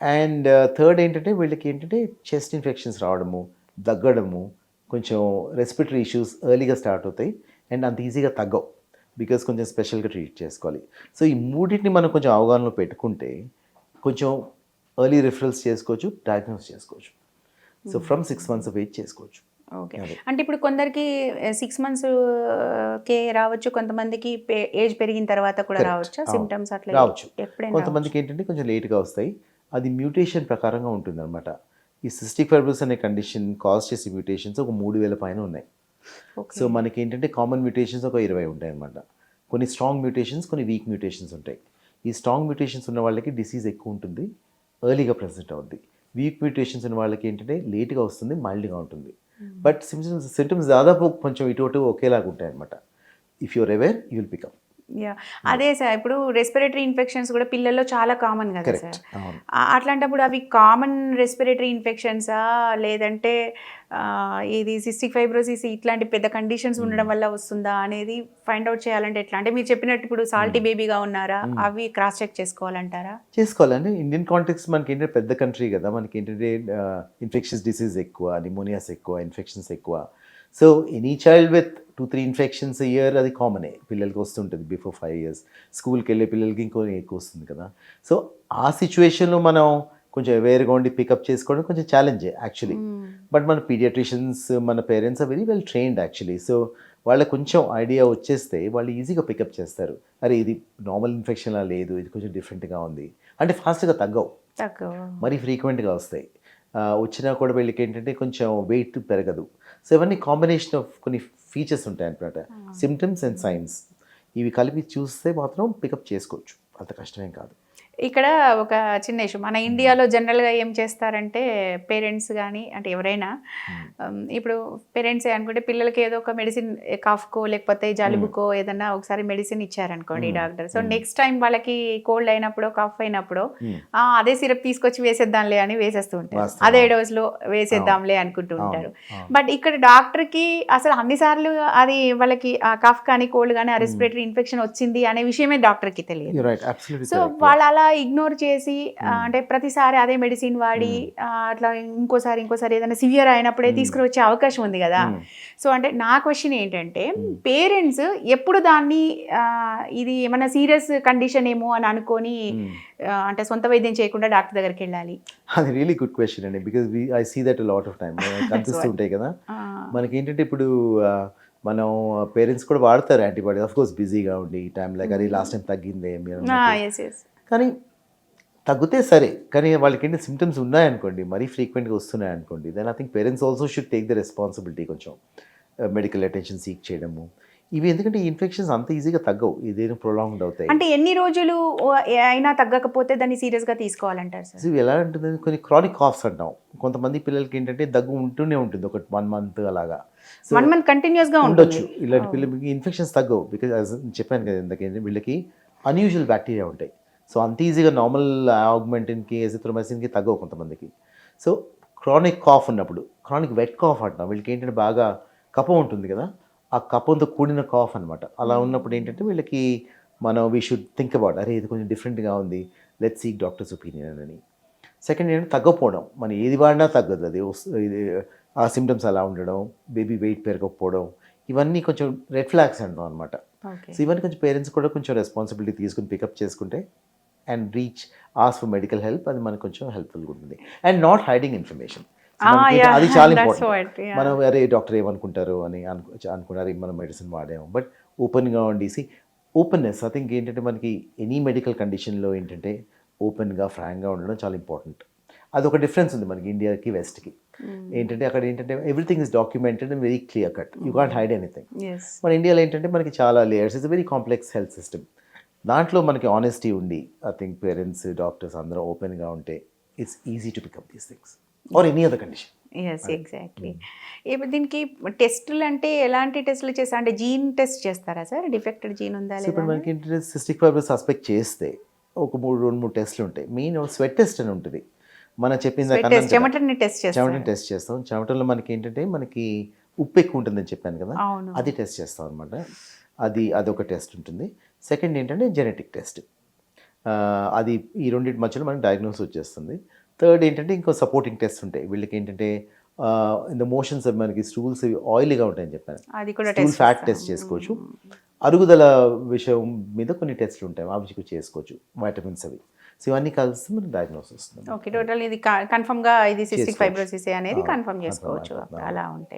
అండ్ థర్డ్ ఏంటంటే వీళ్ళకి ఏంటంటే చెస్ట్ ఇన్ఫెక్షన్స్ రావడము, దగ్గడము, కొంచెం రెస్పిరేటరీ ఇష్యూస్ ఎర్లీగా స్టార్ట్ అవుతాయి. అండ్ అంత ఈజీగా తగ్గవు, బికాస్ కొంచెం స్పెషల్గా ట్రీట్ చేసుకోవాలి. సో ఈ మూడింటిని మనం కొంచెం అవగాహనలో పెట్టుకుంటే కొంచెం ఎర్లీ రిఫరల్స్ చేసుకోవచ్చు, డయాగ్నోస్ చేసుకోవచ్చు. So from 6 months of age చేసుకోవచ్చు. ఓకే. అంటే ఇప్పుడు కొందరికి 6 months కే రావచ్చు, కొంతమందికి ఏజ్ పెరిగిన తర్వాత కూడా రావచ్చు సిమ్టమ్స్. అట్లా రావచ్చు. కొంతమందికి ఏంటంటే కొంచెం లేట్గా వస్తాయి. అది మ్యూటేషన్ ప్రకారంగా ఉంటుంది అనమాట. ఈ సిస్టిక్ ఫైబ్రోసిస్ అనే కండిషన్ కాజ్ చేసే మ్యూటేషన్స్ ఒక 3000 పైన ఉన్నాయి. సో మనకి ఏంటంటే కామన్ మ్యూటేషన్స్ ఒక 20 ఉంటాయి అనమాట. కొన్ని స్ట్రాంగ్ మ్యూటేషన్స్, కొన్ని వీక్ మ్యూటేషన్స్ ఉంటాయి. ఈ స్ట్రాంగ్ మ్యూటేషన్స్ ఉన్న వాళ్ళకి డిసీజ్ ఎక్కువ ఉంటుంది, ఎర్లీగా ప్రెజెంట్ అవుద్ది. వీక్ మ్యూటేషన్స్ ఉన్న వాళ్ళకి ఏంటంటే లేట్గా వస్తుంది, మైల్డ్గా ఉంటుంది. బట్ సిమ్టమ్స్ దాదాపు కొంచెం ఇటు ఒకేలాగా ఉంటాయి అనమాట. If you're aware you will pick up. అదే సార్, ఇప్పుడు రెస్పిరేటరీ ఇన్ఫెక్షన్స్ కూడా పిల్లల్లో చాలా కామన్ కదా సార్. అట్లాంటప్పుడు అవి కామన్ రెస్పిరేటరీ ఇన్ఫెక్షన్సా లేదంటే ఇది సిస్టిక్ ఫైబ్రోసిస్ ఇట్లాంటి పెద్ద కండిషన్స్ ఉండడం వల్ల వస్తుందా అనేది ఫైండ్ అవుట్ చేయాలంటే ఎట్లా? అంటే మీరు చెప్పినట్టు ఇప్పుడు సాల్టీ బేబీగా ఉన్నారా, అవి క్రాస్ చెక్ చేసుకోవాలంటారా? చేసుకోవాలండి. ఇండియన్ కాంటెక్స్ట్ మనకి ఏంటంటే పెద్ద కంట్రీ కదా, మనకి ఏంటంటే ఇన్ఫెక్షన్స్ డిసీజ్ ఎక్కువ, నిమోనియాస్ ఎక్కువ, ఇన్ఫెక్షన్స్ ఎక్కువ. So any child with 2-3 infections year అది కామనే, పిల్లలకి వస్తుంటుంది. బిఫోర్ 5 years స్కూల్కి వెళ్ళే పిల్లలకి ఇంకో ఎక్కువ వస్తుంది కదా. సో ఆ సిచ్యువేషన్లో మనం కొంచెం అవేర్గా ఉండి పికప్ చేసుకోవడం కొంచెం ఛాలెంజే యాక్చువల్లీ. బట్ మన పీడియాట్రిషియన్స్, మన parents are very well trained actually. So వాళ్ళకి కొంచెం ఐడియా వచ్చేస్తే వాళ్ళు ఈజీగా పికప్ చేస్తారు. అరే ఇది నార్మల్ ఇన్ఫెక్షన్లా లేదు, ఇది కొంచెం డిఫరెంట్గా ఉంది అంటే ఫాస్ట్గా తగ్గవు, మరీ ఫ్రీక్వెంట్గా వస్తాయి. వచ్చినా కూడా వీళ్ళకి ఏంటంటే కొంచెం వెయిట్ పెరగదు. సో ఇవన్నీ కాంబినేషన్ ఆఫ్ కొన్ని ఫీచర్స్ ఉంటాయి అనమాట. సిమ్టమ్స్ అండ్ సైన్స్ ఇవి కలిపి చూస్తే మాత్రం పికప్ చేసుకోవచ్చు, అంత కష్టమేం కాదు. ఇక్కడ ఒక చిన్న ఇష్యూ, మన ఇండియాలో జనరల్గా ఏం చేస్తారంటే పేరెంట్స్ కానీ అంటే ఎవరైనా ఇప్పుడు పేరెంట్స్ అనుకుంటే పిల్లలకి ఏదో ఒక మెడిసిన్ కాఫ్కో లేకపోతే జలుబుకో ఏదన్నా ఒకసారి మెడిసిన్ ఇచ్చారనుకోండి డాక్టర్. సో నెక్స్ట్ టైం వాళ్ళకి కోల్డ్ అయినప్పుడు కాఫ్ అయినప్పుడు అదే సిరప్ తీసుకొచ్చి వేసేద్దాంలే అని వేసేస్తూ ఉంటారు, అదే డోస్లో వేసేద్దాంలే అనుకుంటూ ఉంటారు. బట్ ఇక్కడ డాక్టర్కి అసలు అన్నిసార్లు అది వాళ్ళకి కాఫ్ కానీ కోల్డ్ కానీ రెస్పిరేటరీ ఇన్ఫెక్షన్ వచ్చింది అనే విషయమే డాక్టర్కి తెలియదు. సో వాళ్ళు అలా ఇగ్నోర్ చేసి అంటే ప్రతిసారి అదే మెడిసిన్ వాడి అట్లా ఇంకోసారి ఏదైనా సివియర్ అయినప్పుడే తీసుకుని వచ్చే అవకాశం ఉంది కదా. సో అంటే నా క్వశ్చన్ ఏంటంటే పేరెంట్స్ ఎప్పుడు దాన్ని ఇది ఏమైనా సీరియస్ కండిషన్ ఏమో అని అనుకొని అంటే సొంత వైద్యం చేయకుండా డాక్టర్ దగ్గరికి వెళ్ళాలి? అది రియలీ గుడ్ క్వశ్చన్ అండి, because I see that lot of time కనిపిస్తూ ఉంటాయి కదా మనకి. ఏంటంటే ఇప్పుడు మనం పేరెంట్స్ కూడా వాడతారు యాంటీబయాటిక్, ఆఫ్ కోర్స్ బిజీగా ఉండి ఈ టైం లైక్ అది లాస్ట్ టైం తగ్గిందే కానీ తగ్గితే సరే, కానీ వాళ్ళకి ఏంటి సిమ్టమ్స్ ఉన్నాయనుకోండి, మరీ ఫ్రీక్వెంట్గా వస్తున్నాయనుకోండి, then I think parents also should take the responsibility కొంచెం. మెడికల్ అటెన్షన్ సీక్ చేయడము. ఇవి ఎందుకంటే ఈ ఇన్ఫెక్షన్స్ అంత ఈజీగా తగ్గవు, ఇదేదో ప్రొలాంగ్డ్ అవుతాయి. అంటే ఎన్ని రోజులు అయినా తగ్గకపోతే దాన్ని సీరియస్గా తీసుకోవాలంటారు సార్? ఇవి ఎలా ఉంటుంది, కొన్ని క్రానిక్ కాఫ్స్ అంటాం. కొంతమంది పిల్లలకి ఏంటంటే దగ్గు ఉంటూనే ఉంటుంది, ఒక 1 month అలాగా. 1 month కంటిన్యూస్గా ఉండొచ్చు. ఇలాంటి పిల్లలకి ఇన్ఫెక్షన్స్ తగ్గవు, బికాజ్ చెప్పాను కదా ఇంతకీ వీళ్ళకి అన్యూజువల్ బ్యాక్టీరియా ఉంటాయి. సో అంత ఈజీగా నార్మల్ ఆగ్మెంటిన్కి ఎజిథ్రోమైసిన్కి తగ్గవు కొంతమందికి. సో క్రానిక్ కాఫ్ ఉన్నప్పుడు, క్రానిక్ వెట్ కాఫ్ అంటాం, వీళ్ళకి ఏంటంటే బాగా కఫం ఉంటుంది కదా, ఆ కఫంతో కూడిన కాఫ్ అనమాట. అలా ఉన్నప్పుడు ఏంటంటే వీళ్ళకి వీ షుడ్ థింక్ అబౌట్, అరే ఇది కొంచెం డిఫరెంట్గా ఉంది, లెట్స్ సీక్ డాక్టర్స్ ఒపీనియన్ అని. సెకండ్ ఏంటంటే తగ్గకపోవడం, మనం ఏది వాడినా తగ్గదు, అది ఇది ఆ సిమ్టమ్స్ అలా ఉండడం, బేబీ వెయిట్ పెరగకపోవడం, ఇవన్నీ కొంచెం రెడ్ ఫ్లాగ్స్ అంటాం అనమాట. సో ఇవన్నీ కొంచెం పేరెంట్స్ కూడా కొంచెం రెస్పాన్సిబిలిటీ తీసుకుని పికప్ చేసుకుంటే and ask for medical help, అది మనకు కొంచెం హెల్ప్ఫుల్గా ఉంటుంది. అండ్ నాట్ హైడింగ్ ఇన్ఫర్మేషన్, అది చాలా ఇంపార్టెంట్. మనం అరే డాక్టర్ ఏమనుకుంటారు అని అనుకున్నారు, మనం మెడిసిన్ వాడాము, బట్ ఓపెన్గా ఉండేసి ఓపెన్నెస్. ఐ థింక్ ఏంటంటే మనకి ఎనీ మెడికల్ కండిషన్లో ఏంటంటే ఓపెన్గా ఫ్రాంక్గా ఉండడం చాలా ఇంపార్టెంట్. అదొక డిఫరెన్స్ ఉంది మనకి ఇండియాకి వెస్ట్కి. ఏంటంటే అక్కడ ఏంటంటే everything is documented and very clear cut, you can't hide anything. మన ఇండియాలో ఏంటంటే మనకి చాలా layers, it's very complex health system. దాంట్లో మనకి ఆనెస్టీ ఉండి, ఐ థింక్ పేరెంట్స్ డాక్టర్స్ అందరూ ఓపెన్గా ఉంటే it's easy to pick up these things or any other condition. Yes, exactly. ఇప్పుడు దీనికి టెస్టులు అంటే ఎలాంటి టెస్టులు చేస్తారు? అంటే జీన్ టెస్ట్ చేస్తారా సార్, డిఫెక్టెడ్ జీన్ ఉందా లేదా? ఇప్పుడు మనకి ఏంటంటే సిస్టిక్ ఫైబ్రోసిస్ సస్పెక్ట్ చేస్తే ఒక 2-3 టెస్టులు ఉంటాయి. మెయిన్ స్వెట్ టెస్ట్ అని ఉంటుంది. మనం చెప్పింది చెమటని టెస్ట్ చేస్తాం. చెమటలో మనకి ఏంటంటే మనకి ఉప్పు ఎక్కువ ఉంటుందని చెప్పాను కదా, అది టెస్ట్ చేస్తాం అనమాట. అదొక టెస్ట్ ఉంటుంది. సెకండ్ ఏంటంటే జెనెటిక్ టెస్ట్, అది ఈ రెండింటి మధ్యలో మనకి డయాగ్నోస్ వచ్చేస్తుంది. థర్డ్ ఏంటంటే ఇంకో సపోర్టింగ్ టెస్ట్ ఉంటాయి. వీళ్ళకి ఏంటంటే ఇన్ ద మోషన్స్ మనకి స్టూల్స్ ఆయిలీగా ఉంటాయని చెప్పాను, స్టూల్ ఫ్యాట్ టెస్ట్ చేసుకోవచ్చు. అరుగుదల విషయం మీద కొన్ని టెస్ట్లు ఉంటాయి, అవి చేసుకోవచ్చు, వైటమిన్స్ అవి. సో ఇవన్నీ కలిసి మనకి డయాగ్నోసిస్ వస్తుంది. ఓకే, టోటల్ ఇది కన్ఫర్మ్గా ఇది సిస్టిక్ ఫైబ్రోసిస్ అనేది కన్ఫర్మ్ చేసుకోవచ్చు అలా ఉంటే.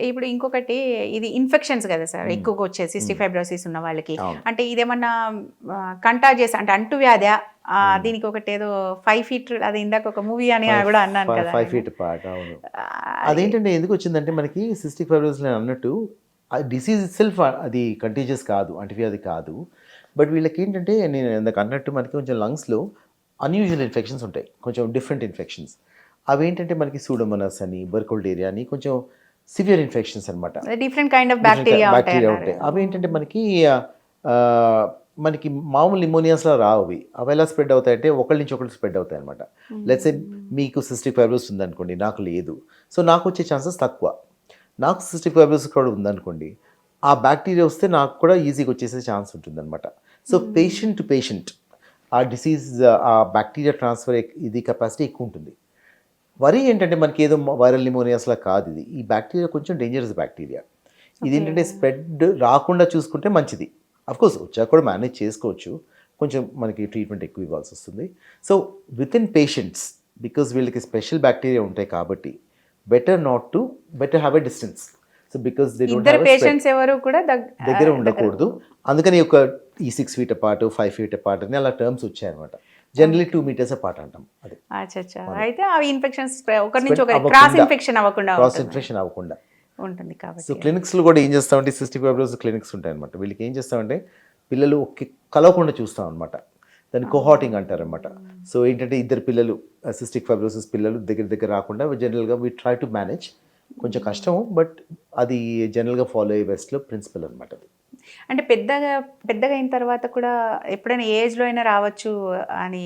ఇప్పుడు ఇంకొకటి, ఇది ఇన్ఫెక్షన్స్ కదా సార్ ఎక్కువగా వచ్చేది సిస్టిక్ ఫైబ్రోసిస్ ఉన్న వాళ్ళకి. అంటే ఇదేమన్నా కంటాజియస్ అంటే అంటువ్యాధా? దీనికి ఒకటి ఏదో 5 feet, అది ఇందాక ఒక మూవీ అని కూడా అన్నాను కదా, 5 feet పార్ట్. అవును, అదేంటంటే ఎందుకు వచ్చిందంటే మనకి సిస్టిక్ ఫైబ్రోసిస్ నేను అన్నట్టు డిసీజ్ ఇట్ సెల్ఫ్ అది కంటీజియస్ కాదు, అంటువ్యాధి కాదు. బట్ వీళ్ళకి ఏంటంటే నేను ఇందాక అన్నట్టు మనకి కొంచెం లంగ్స్లో అన్యూజువల్ ఇన్ఫెక్షన్స్ ఉంటాయి, కొంచెం డిఫరెంట్ ఇన్ఫెక్షన్స్. అవి ఏంటంటే మనకి సూడోమోనాస్ అని, బర్కోల్డేరియా అని, కొంచెం సివియర్ ఇన్ఫెక్షన్స్ అనమాట. డిఫరెంట్ కైండ్ ఆఫ్ బ్యాక్టీరియా ఉంటాయి. అవి ఏంటంటే మనకి మామూలు నిమోనియాస్లో రావు, అవి ఎలా స్ప్రెడ్ అవుతాయంటే ఒకళ్ళ నుంచి ఒకళ్ళు స్ప్రెడ్ అవుతాయి అనమాట. లెట్స్ సే మీకు సిస్టిక్ ఫైబ్రోసిస్ ఉందనుకోండి, నాకు లేదు, సో నాకు వచ్చే ఛాన్సెస్ తక్కువ. నాకు సిస్టిక్ ఫైబ్రోసిస్ కూడా ఉందనుకోండి, ఆ బ్యాక్టీరియా వస్తే నాకు కూడా ఈజీగా వచ్చేసే ఛాన్స్ ఉంటుందన్నమాట. సో పేషెంట్ టు పేషెంట్ ఆ డిసీజ్, ఆ బ్యాక్టీరియా ట్రాన్స్ఫర్ ఇది కెపాసిటీ ఎక్కువ ఉంటుంది. వరి ఏంటంటే మనకి ఏదో వైరల్ నిమోనియాస్లా కాదు, ఈ బ్యాక్టీరియా కొంచెం డేంజరస్ బ్యాక్టీరియా. ఇది ఏంటంటే స్ప్రెడ్ రాకుండా చూసుకుంటే మంచిది. అఫ్కోర్స్ వచ్చాక కూడా మేనేజ్ చేసుకోవచ్చు, కొంచెం మనకి ట్రీట్మెంట్ ఎక్కువ ఇవ్వాల్సి వస్తుంది. So with in patients, because వీళ్ళకి స్పెషల్ బ్యాక్టీరియా ఉంటాయి కాబట్టి better have a distance. So because they don't have patients ఎవరు కూడా దగ్గర ఉండకూడదు. అందుకని ఈ 6 feet అపార్ట్, 5 feet అపార్ట్ అని అలా టర్మ్స్ వచ్చాయన్నమాట. జనరలీ 2 meters అపార్ట్ అంటాం. అది అయితే అవి ఇన్ఫెక్షన్స్ ఒకరి నుంచి ఒకరి క్రాస్ ఇన్ఫెక్షన్ అవ్వకుండా ఉంటుంది కాబట్టి. సో క్లినిక్స్లో కూడా ఏం చేస్తామంటే సిస్టిక్ ఫైబ్రోసిస్ క్లినిక్స్ ఉంటాయి అనమాట. వీళ్ళకి ఏం చేస్తామంటే పిల్లలు కలవకుండా చూస్తాం అనమాట, దాన్ని కోహాటింగ్ అంటారనమాట. సో ఏంటంటే 2 పిల్లలు సిస్టిక్ ఫైబ్రోసిస్ పిల్లలు దగ్గర రాకుండా జనరల్గా వీ ట్రై టు మేనేజ్. కొంచెం కష్టం, బట్ అది జనరల్గా ఫాలో అయ్యే బెస్ట్లో ప్రిన్సిపల్ అనమాట. అది అంటే పెద్దగా అయిన తర్వాత కూడా ఎప్పుడైనా ఏజ్లో అయినా రావచ్చు అని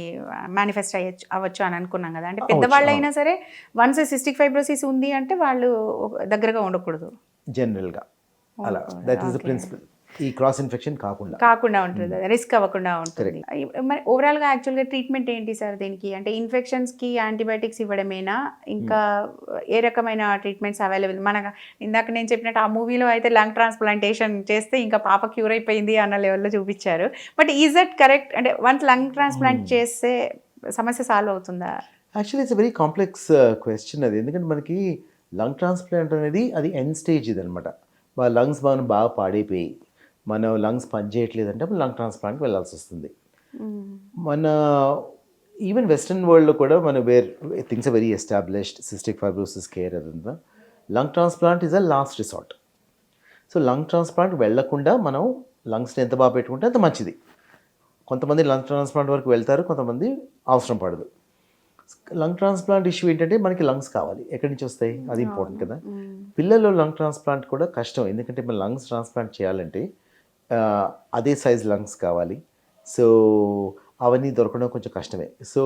మేనిఫెస్ట్ అవ్వచ్చు అని అనుకున్నాం కదా. అంటే పెద్దవాళ్ళు అయినా సరే వన్స్ సిస్టిక్ ఫైబ్రోసిస్ ఉంది అంటే వాళ్ళు దగ్గరగా ఉండకూడదు జనరల్గా, అలా దట్ ఈస్ ద ప్రిన్సిపల్. ఈ క్రాస్ ఇన్ఫెక్షన్ కాకుండా ఉంటుంది, రిస్క్ అవ్వకుండా ఉంటుంది. మరి ఓవరాల్గా యాక్చువల్గా ట్రీట్మెంట్ ఏంటి సార్ దీనికి? అంటే ఇన్ఫెక్షన్స్కి యాంటీబయాటిక్స్ ఇవ్వడమేనా, ఇంకా ఏ రకమైన ట్రీట్మెంట్స్ అవైలబుల్? మనకు ఇందాక నేను చెప్పినట్టు ఆ మూవీలో అయితే లంగ్ ట్రాన్స్ప్లాంటేషన్ చేస్తే ఇంకా పాప క్యూర్ అయిపోయింది అన్న లెవెల్లో చూపించారు. But is that correct? అంటే వన్స్ లంగ్ ట్రాన్స్ప్లాంట్ చేస్తే సమస్య సాల్వ్ అవుతుందా? Actually it's very complex question అది. ఎందుకంటే మనకి లంగ్ ట్రాన్స్ప్లాంట్ అనేది అది ఎండ్ స్టేజ్ ఇది అనమాట. మా లంగ్స్ బాగా పాడైపోయి మన లంగ్స్ పనిచేయట్లేదంటే అప్పుడు లంగ్ ట్రాన్స్ప్లాంట్కి వెళ్ళాల్సి వస్తుంది. మన ఈవెన్ వెస్ట్రన్ వరల్డ్లో కూడా where things are very established cystic fibrosis care అదంతా, lung transplant is a last resort. So lung transplant వెళ్లకుండా మనం లంగ్స్ని ఎంత బాగా పెట్టుకుంటే అంత మంచిది. కొంతమంది లంగ్ ట్రాన్స్ప్లాంట్ వరకు వెళ్తారు, కొంతమంది అవసరం పడదు. లంగ్ ట్రాన్స్ప్లాంట్ ఇష్యూ ఏంటంటే మనకి లంగ్స్ కావాలి, ఎక్కడి నుంచి వస్తాయి, అది ఇంపార్టెంట్ కదా. పిల్లల్లో లంగ్ ట్రాన్స్ప్లాంట్ కూడా కష్టం, ఎందుకంటే మన లంగ్స్ ట్రాన్స్ప్లాంట్ చేయాలంటే ఆ, అదే సైజ్ లంగ్స్ కావాలి. సో అవన్నీ దొరకడం కొంచెం కష్టమే. సో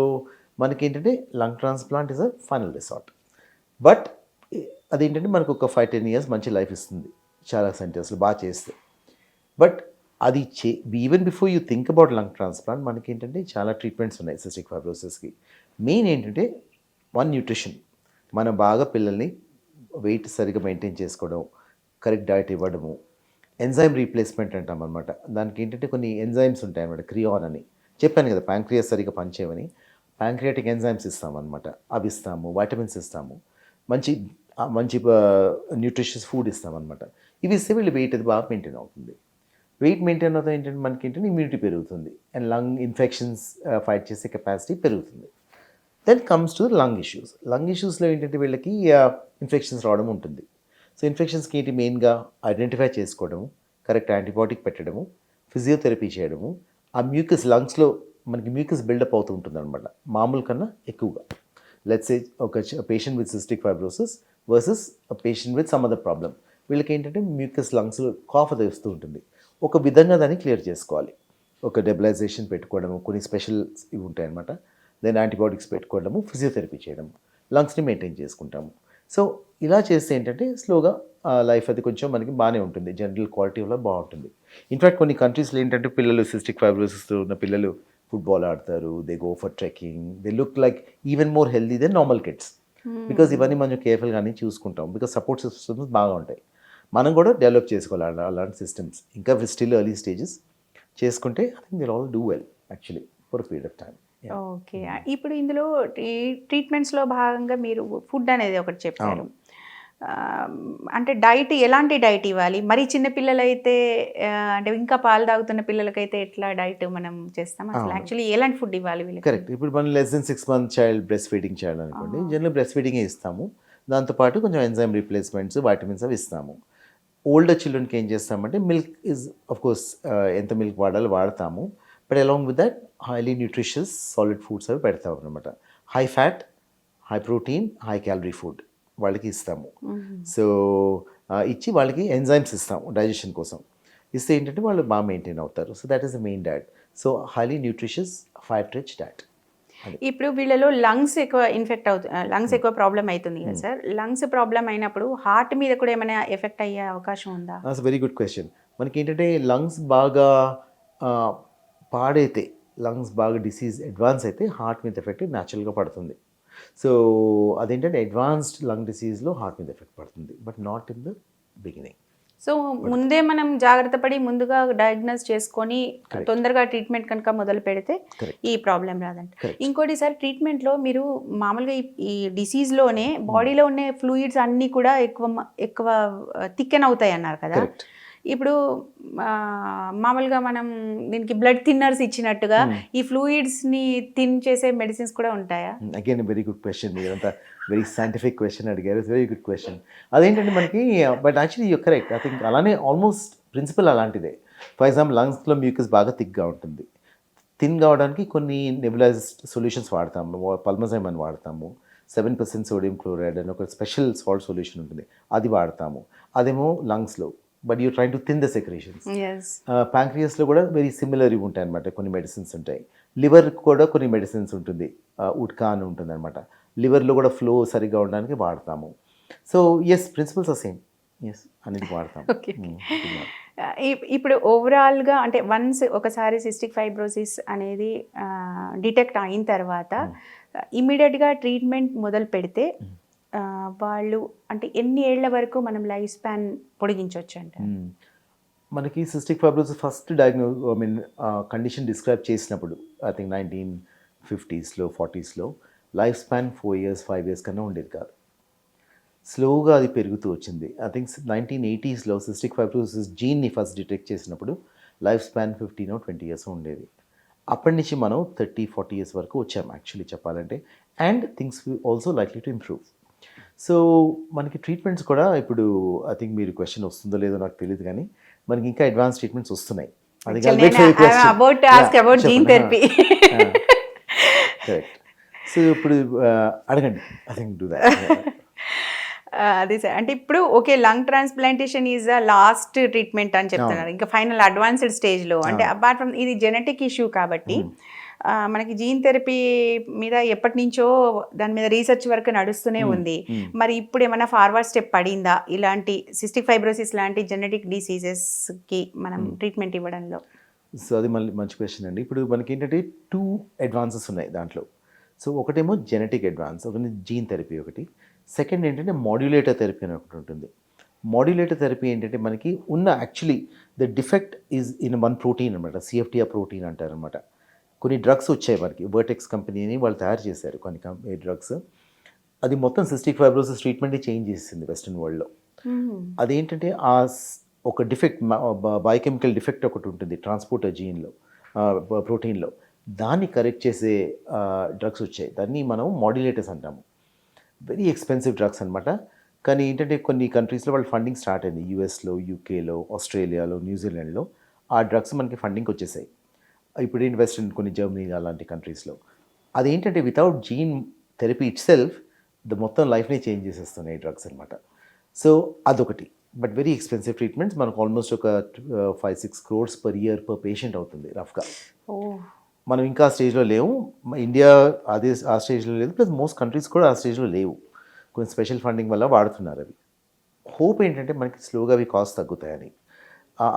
మనకేంటంటే lung transplant is a final resort. But అదేంటంటే మనకు ఒక 5-10 ఇయర్స్ మంచి లైఫ్ ఇస్తుంది చాలా సెంటర్స్లో బాగా చేస్తే. బట్ అది even before you think about lung transplant మనకి ఏంటంటే చాలా ట్రీట్మెంట్స్ ఉన్నాయి సిస్టిక్ ఫైబ్రోసిస్కి. మెయిన్ ఏంటంటే న్యూట్రిషన్. మనం బాగా పిల్లల్ని వెయిట్ సరిగ్గా మెయింటైన్ చేసుకోవడం, కరెక్ట్ డైట్ ఇవ్వడము, ఎంజైమ్ రీప్లేస్మెంట్ అంటాం అనమాట. దానికి ఏంటంటే కొన్ని ఎంజైమ్స్ ఉంటాయి అనమాట, క్రియాన్ అని చెప్పాను కదా, ప్యాంక్రియాస్ సరిగ్గా పనిచేయమని. ప్యాంక్రియాటిక్ ఎంజైమ్స్ ఇస్తామన్నమాట, అవి ఇస్తాము. వైటమిన్స్ ఇస్తాము, మంచి మంచి న్యూట్రిషియస్ ఫుడ్ ఇస్తామన్నమాట. ఇవి ఇస్తే వీళ్ళు వెయిట్ అది బాగా మెయింటైన్ అవుతుంది. వెయిట్ మెయింటైన్ అవుతుంది ఏంటంటే మనకి ఏంటంటే ఇమ్యూనిటీ పెరుగుతుంది అండ్ లంగ్ ఇన్ఫెక్షన్స్ ఫైట్ చేసే కెపాసిటీ పెరుగుతుంది. Then comes to lung issues. Lung ఇష్యూస్లో ఏంటంటే వీళ్ళకి ఇన్ఫెక్షన్స్ రావడం ఉంటుంది. సో ఇన్ఫెక్షన్స్కి ఏంటి మెయిన్గా ఐడెంటిఫై చేసుకోవడము, కరెక్ట్ యాంటీబయాటిక్ పెట్టడము, ఫిజియోథెరపీ చేయడము. ఆ మ్యూకస్ లంగ్స్లో మనకి మ్యూకస్ బిల్డప్ అవుతూ ఉంటుంది అనమాట మామూలు కన్నా ఎక్కువగా. లెట్స్ సే ఒక patient with cystic fibrosis versus patient with some other problem, వీళ్ళకి ఏంటంటే మ్యూకస్ లంగ్స్లో కాఫ్ అది వస్తూ ఉంటుంది. ఒక విధంగా దాన్ని క్లియర్ చేసుకోవాలి. ఒక డెబిలైజేషన్ పెట్టుకోవడము, కొన్ని స్పెషల్ ఇవి ఉంటాయన్నమాట. దెన్ యాంటీబయాటిక్స్ పెట్టుకోవడము, ఫిజియోథెరపీ చేయడము, లంగ్స్ని మెయింటైన్ చేసుకుంటాము. సో ఇలా చేస్తే ఏంటంటే స్లోగా లైఫ్ అది కొంచెం మనకి బాగానే ఉంటుంది, జనరల్ క్వాలిటీ వల్ల బాగుంటుంది. ఇన్ఫ్యాక్ట్ కొన్ని కంట్రీస్లో ఏంటంటే పిల్లలు సిస్టిక్ ఫైబ్రోసిస్తో ఉన్న పిల్లలు ఫుట్బాల్ ఆడతారు, they go for trekking, they look like even more healthy than normal kids. Because ఇవన్నీ మనం కేర్ఫుల్గానే చూసుకుంటాం, బికాజ్ సపోర్ట్ సిస్టమ్స్ బాగా ఉంటాయి. మనం కూడా డెవలప్ చేసుకోవాలి అలాంటి సిస్టమ్స్. ఇంకా స్టిల్ ఎర్లీ స్టేజెస్ చేసుకుంటే I think they'll all do well actually for period of time. Okay. ఇప్పుడు ఇందులో ట్రీట్మెంట్స్లో భాగంగా మీరు ఫుడ్ అనేది ఒకటి చెప్పారు. అంటే డైట్, ఎలాంటి డైట్ ఇవ్వాలి? మరి చిన్న పిల్లలైతే అంటే ఇంకా పాలు తాగుతున్న పిల్లలకైతే ఎట్లా డైట్ మనం చేస్తాం అసలు? యాక్చువల్లీ ఎలాంటి ఫుడ్ ఇవ్వాలి వీళ్ళకి? కరెక్ట్. ఇప్పుడు మనం less than 6 months child breast feeding చేయాలనుకోండి, జనరల్ బ్రెస్ట్ ఫీడింగే ఇస్తాము. దాంతోపాటు కొంచెం ఎంజైమ్ రీప్లేస్మెంట్స్, వైటమిన్స్ అవి ఇస్తాము. ఓల్డర్ చిల్డ్రన్కి ఏం చేస్తామంటే మిల్క్ ఈజ్ ఆఫ్ కోర్స్ ఎంత మిల్క్ వాడాలో వాడతాము. But along with that highly nutritious solid foods అవి పెడతాము అనమాట. High fat, high protein, high calorie food వాళ్ళకి ఇస్తాము. సో ఇచ్చి వాళ్ళకి ఎంజైమ్స్ ఇస్తాము డైజెషన్ కోసం. ఇస్తే ఏంటంటే వాళ్ళు బాగా మెయింటైన్ అవుతారు. So that is the main diet. So highly nutritious fat rich diet. ఇప్పుడు వీళ్ళలో లంగ్స్ ఎక్కువ ఇన్ఫెక్ట్ అవుతుంది, లంగ్స్ ఎక్కువ ప్రాబ్లం అవుతుంది కదా సార్. లంగ్స్ ప్రాబ్లం అయినప్పుడు హార్ట్ మీద కూడా ఏమైనా ఎఫెక్ట్ అయ్యే అవకాశం ఉందా? That's very good question. మనకి ఏంటంటే లంగ్స్ బాగా పాడైతే, లంగ్స్ బాగా డిసీజ్ అడ్వాన్స్ అయితే హార్ట్ మీద ఎఫెక్ట్ న్యాచురల్గా పడుతుంది. సో అదేంటంటే అడ్వాన్స్డ్ లంగ్ డిసీజ్లో హార్ట్ మీద ఎఫెక్ట్ పడుతుంది, but not in the beginning. So ముందే మనం జాగ్రత్త పడి ముందుగా డయాగ్నోస్ చేసుకొని తొందరగా ట్రీట్మెంట్ కనుక మొదలు పెడితే ఈ ప్రాబ్లం రాదంట. ఇంకోటి సార్, ట్రీట్మెంట్లో మీరు మామూలుగా ఈ డిసీజ్లోనే బాడీలో ఉన్న ఫ్లూయిడ్స్ అన్నీ కూడా ఎక్కువ థిక్కెన్ అవుతాయి అన్నారు కదా. ఇప్పుడు మామూలుగా మనం దీనికి బ్లడ్ థిన్నర్స్ ఇచ్చినట్టుగా ఈ ఫ్లూయిడ్స్ని థిన్ చేసే మెడిసిన్స్ కూడా ఉంటాయా? Again very good question. ఇదంతా వెరీ సైంటిఫిక్ క్వశ్చన్ అడిగారు. Very good question. అదేంటంటే మనకి but actually you correct. I think అలానే ఆల్మోస్ట్ ప్రిన్సిపల్ అలాంటిదే. ఫర్ ఎగ్జాంపుల్ లంగ్స్లో మ్యూకస్ బాగా థిక్గా ఉంటుంది. థిన్ కావడానికి కొన్ని నెబులైజ్డ్ సొల్యూషన్స్ వాడతాము, పల్మజైమ్ అని వాడతాము. 7% సోడియం క్లోరైడ్ అని ఒక స్పెషల్ సాల్ట్ సొల్యూషన్ ఉంటుంది, అది వాడతాము. అదేమో లంగ్స్లో. But you train to thin the secretions. ప్యాంక్రియాస్లో కూడా వెరీ సిమిలర్ ఇవి ఉంటాయి అనమాట, కొన్ని మెడిసిన్స్ ఉంటాయి. లివర్ కూడా కొన్ని మెడిసిన్స్ ఉంటుంది, ఉడ్కా అని ఉంటుంది అనమాట. లివర్లో కూడా ఫ్లో సరిగ్గా ఉండడానికి వాడతాము. So yes, principles are same. ఎస్ అనేది వాడతాము. ఇప్పుడు ఓవరాల్గా అంటే వన్స్ ఒకసారి సిస్టిక్ ఫైబ్రోసిస్ అనేది డిటెక్ట్ అయిన తర్వాత ఇమ్మీడియట్గా ట్రీట్మెంట్ మొదలు పెడితే వాళ్ళు అంటే ఎన్ని ఏళ్ల వరకు మనం లైఫ్ స్పాన్ పొడిగించవచ్చు అంటే? మనకి cystic fibrosis first condition describe చేసినప్పుడు I think 1950s, 40s life span 4 years, 5 years కన్నా ఉండేది కాదు. స్లోగా అది పెరుగుతూ వచ్చింది. I think 1980s cystic fibrosis జీన్ని ఫస్ట్ డిటెక్ట్ చేసినప్పుడు లైఫ్ స్పాన్ 15 or 20 years ఉండేది. అప్పటి నుంచి మనం 30-40 years వరకు వచ్చాము యాక్చువల్లీ చెప్పాలంటే. And things also likely to improve. So మనకి ట్రీట్మెంట్స్ కూడా ఇప్పుడు ఐ థింక్ మీరు క్వశ్చన్ వస్తుందో లేదో నాకు తెలియదు కానీ మనకి ఇంకా అడ్వాన్స్ ట్రీట్మెంట్స్ వస్తున్నాయి. అది about ask about gene therapy. Correct. So ఇప్పుడు అడగండి, ఐ థింక్ డూ దట్. అదే సార్, అంటే ఇప్పుడు okay lung transplantation is the last treatment అని చెప్తున్నారు, ఇంకా ఫైనల్ అడ్వాన్స్డ్ స్టేజ్లో. అంటే అపార్ట్ ఫ్రమ్ ఇది జెనెటిక్ ఇష్యూ కాబట్టి మనకి జీన్ థెరపీ మీద ఎప్పటి నుంచో దాని మీద రీసెర్చ్ వర్క్ నడుస్తూనే ఉంది. మరి ఇప్పుడు ఏమైనా ఫార్వర్డ్ స్టెప్ పడిందా ఇలాంటి సిస్టిక్ ఫైబ్రోసిస్ లాంటి జెనెటిక్ డిసీజెస్కి మనం ట్రీట్మెంట్ ఇవ్వడంలో? సో అది మళ్ళీ మంచి క్వశ్చన్ అండి. ఇప్పుడు మనకి ఏంటంటే 2 అడ్వాన్సెస్ ఉన్నాయి దాంట్లో. సో ఒకటేమో జెనెటిక్ అడ్వాన్స్, ఒకటి జీన్ థెరపీ ఒకటి. సెకండ్ ఏంటంటే మాడ్యులేటర్ థెరపీ అని ఒకటి ఉంటుంది. మాడ్యులేటర్ థెరపీ ఏంటంటే మనకి ఉన్న actually the defect is in one protein అనమాట, సిఎఫ్టిఆర్ ప్రోటీన్ అంటారు అనమాట. కొన్ని డ్రగ్స్ వచ్చాయి మనకి, వర్టెక్స్ కంపెనీని వాళ్ళు తయారు చేశారు కొన్ని డ్రగ్స్. అది మొత్తం సిస్టిక్ ఫైబ్రోసిస్ ట్రీట్మెంట్ని చేంజ్ చేసింది వెస్ట్రన్ వరల్డ్లో. అదేంటంటే ఆ ఒక డిఫెక్ట్, బయోకెమికల్ డిఫెక్ట్ ఒకటి ఉంటుంది ట్రాన్స్పోర్టర్ జీన్లో, ప్రోటీన్లో, దాన్ని కరెక్ట్ చేసే డ్రగ్స్ వచ్చాయి. దాన్ని మనం మాడ్యులేటర్స్ అంటాము. వెరీ ఎక్స్పెన్సివ్ డ్రగ్స్ అనమాట. కానీ ఏంటంటే కొన్ని కంట్రీస్లో వాళ్ళు ఫండింగ్ స్టార్ట్ అయింది, యూఎస్లో, యూకేలో, ఆస్ట్రేలియాలో, న్యూజిలాండ్లో ఆ డ్రగ్స్ మనకి ఫండింగ్కి వచ్చేసాయి. ఇప్పుడు ఏంటి వెస్ట్రన్ కొన్ని జర్మనీ అలాంటి కంట్రీస్లో. అదేంటంటే without gene therapy itself మొత్తం లైఫ్ని చేంజ్ చేసేస్తున్నాయి ఈ డ్రగ్స్ అనమాట. సో అదొకటి. But very expensive treatments. మనకు ఆల్మోస్ట్ ఒక 5-6 crores per year per patient అవుతుంది రఫ్గా. మనం ఇంకా ఆ స్టేజ్లో లేవు. ఇండియా అదే ఆ స్టేజ్లో లేదు, ప్లస్ మోస్ట్ కంట్రీస్ కూడా ఆ స్టేజ్లో లేవు. కొంచెం స్పెషల్ ఫండింగ్ వల్ల వాడుతున్నారు అవి. హోప్ ఏంటంటే మనకి స్లోగా అవి కాస్ట్ తగ్గుతాయని,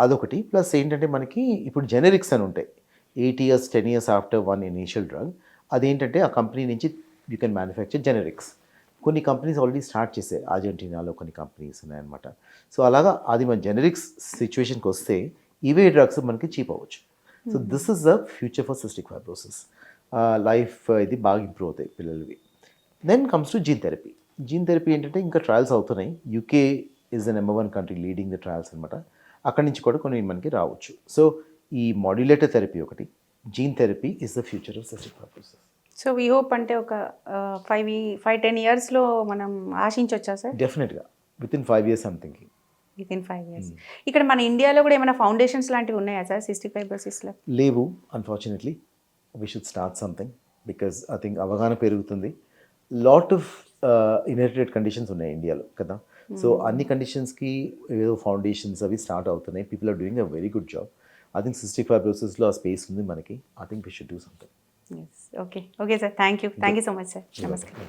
అదొకటి. ప్లస్ ఏంటంటే మనకి ఇప్పుడు జెనరిక్స్ అని ఉంటాయి, 8 years 10 years after one initial drug. అదేంటంటే ఆ కంపెనీ నుంచి యూ కెన్ మ్యానుఫ్యాక్చర్ జెనరిక్స్. కొన్ని కంపెనీస్ ఆల్రెడీ స్టార్ట్ చేసాయి, అర్జెంటీనాలో కొన్ని కంపెనీస్ ఉన్నాయన్నమాట. సో అలాగా అది మన జెనరిక్స్ సిచ్యువేషన్కి వస్తే ఇవే డ్రగ్స్ మనకి చీప్ అవ్వచ్చు. So this is the future for cystic fibrosis. Life ఇది బాగా ఇంప్రూవ్ అవుతాయి పిల్లలవి. Then comes to gene therapy. Gene therapy ఏంటంటే ఇంకా ట్రయల్స్ అవుతున్నాయి. UK is the number 1 country leading the trials అనమాట. అక్కడి నుంచి కూడా కొన్ని మనకి రావచ్చు. సో ఈ మాడ్యులేటర్ థెరపీ ఒకటి, gene therapy is the future of cystic fibrosis. So we hope అంటే ఒక 5-10 yearsలో మనం ఆశించవచ్చా సార్? డెఫినెట్గా within 5 years I'm thinking. Within 5 years. ఇక్కడ మన ఇండియాలో కూడా ఏమైనా ఫౌండేషన్స్ లాంటివి ఉన్నాయా సార్ సిస్టిక్ ఫైబ్రోసిస్లో? లేవు, unfortunately. We should start something because I think అవగాహన పెరుగుతుంది. లాట్ ఆఫ్ ఇన్హెరిటెడ్ కండిషన్స్ ఉన్నాయి ఇండియాలో కదా. సో అన్ని కండిషన్స్కి ఏదో ఫౌండేషన్స్ అవి స్టార్ట్ అవుతున్నాయి. People are doing a very good job. I think cystic ఫైబ్రోసిస్లో ఆ స్పేస్ ఉంది మనకి. I think we should do something. Okay sir, thank you so much sir. నమస్కారం.